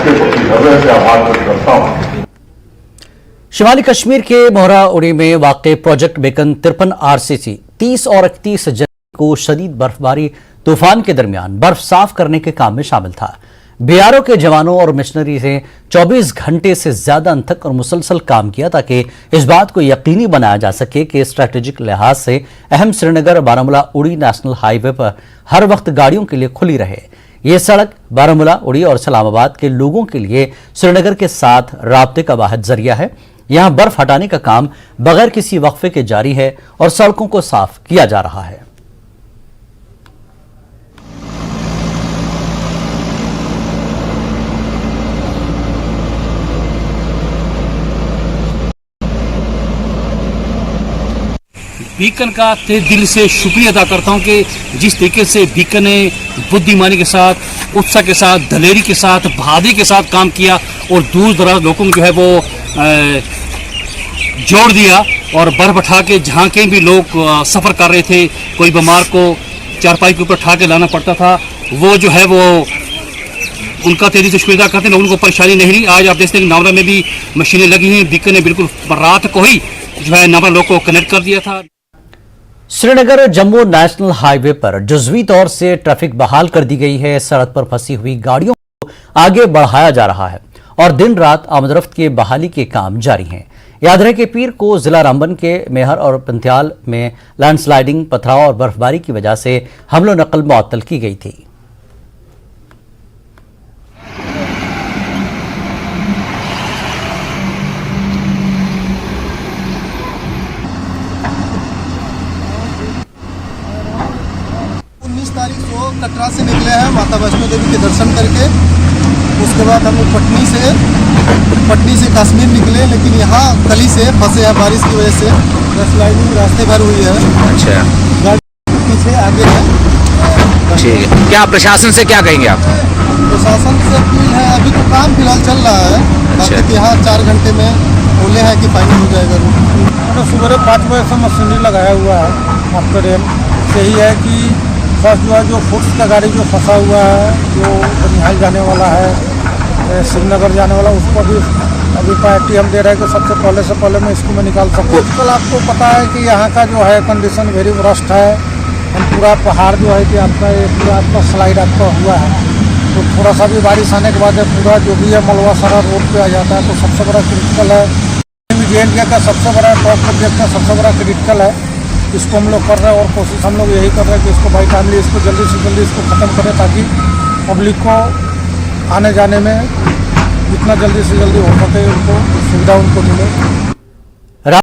इसके प्रति हृदय से आभार व्यक्त करता हूँ। शिमाली कश्मीर के मोहरा उड़ी में वाक़ प्रोजेक्ट बेकन 53 RCC 30 और 31 जनवरी को शदीद बर्फबारी तूफान के दरमियान बर्फ साफ करने के काम में शामिल था। BRO के जवानों और मिशनरी से 24 घंटे से ज्यादा अनथक और मुसलसल काम किया ताकि इस बात को यकीनी बनाया जा सके कि स्ट्रैटेजिक लिहाज से अहम श्रीनगर बारामूला उड़ी नेशनल हाईवे पर हर वक्त गाड़ियों के लिए खुली रहे। ये सड़क बारामूला उड़ी और इस्लामाबाद के लोगों के लिए श्रीनगर के साथ राब्ते का वाहिद जरिया है। यहाँ बर्फ हटाने का काम बगैर किसी वक्फे के जारी है और सड़कों को साफ किया जा रहा है। बीकन का तहे दिल से शुक्रिया अदा करता हूं कि जिस तरीके से बीकन ने बुद्धिमानी के साथ, उत्साह के साथ, दलेरी के साथ, बहादुरी के साथ काम किया और दूर दराज लोगों को जो है वो जोड़ दिया और बर्फ उठा के जहाँ कहीं भी लोग सफ़र कर रहे थे, कोई बीमार को चारपाई के ऊपर उठा के लाना पड़ता था, वो जो है वो उनका तेजी से शुक्रिया करते हैं। लोगों को परेशानी नहीं रही। आज आप देखते हैं कि नावरा में भी मशीनें लगी हैं। बीकन ने बिल्कुल रात को ही जो है नावरा लोग को कनेक्ट कर दिया था। श्रीनगर जम्मू नेशनल हाईवे पर जुज़वी तौर से ट्रैफिक बहाल कर दी गई है। सड़क पर फंसी हुई गाड़ियों को आगे बढ़ाया जा रहा है और दिन रात आमदरफ्त के बहाली के काम जारी हैं। याद रहे कि पीर को जिला रामबन के मेहर और पंथियाल में लैंडस्लाइडिंग, पथराव और बर्फबारी की वजह से हमलो नकल मुअत्तल की गई थी। तारीख को कटरा से निकले हैं माता वैष्णो देवी के दर्शन करके। उसके बाद हम लोग पटनी से कश्मीर निकले, लेकिन यहाँ कली से फंसे हैं बारिश की वजह से। स्लाइडिंग रास्ते भर हुई है। अच्छा, गाड़ी पीछे आगे है। ठीक है। क्या प्रशासन से क्या कहेंगे आप? प्रशासन से अपील है, अभी तो काम फिलहाल चल रहा है। बाकी यहाँ 4 घंटे में बोले हैं कि फाइनल हो जाएगा। सुबह 5 बजे से मशीनरी लगाया हुआ है। आपका रेल यही है कि फर्स्ट जो है जो फुट्स का गाड़ी जो फंसा हुआ है, जो बनिहाल जाने वाला है, श्रीनगर जाने वाला, उसको भी अभी प्रायोरिटी हम दे रहे हैं कि सबसे पहले मैं इसको मैं निकाल सकूँ। कल आपको पता है कि यहाँ का जो है कंडीशन वेरी वर्स्ट है। हम पूरा पहाड़ जो है कि आपका ये पूरा आपका स्लाइड आपका हुआ है, तो थोड़ा सा भी बारिश आने के बाद पूरा जो भी है मलबा सारा रोड पे आ जाता है। तो सबसे बड़ा क्रिटिकल है इंडिया का सबसे बड़ा टॉप प्रोजेक्ट का सबसे बड़ा क्रिटिकल है। इसको हम लोग कर रहे हैं और कोशिश हम लोग यही कर रहे हैं कि इसको बाई टाइमली इसको जल्दी से जल्दी इसको ख़त्म करें ताकि पब्लिक को आने जाने में जितना जल्दी से जल्दी हो सके उनको सुविधा उनको मिले।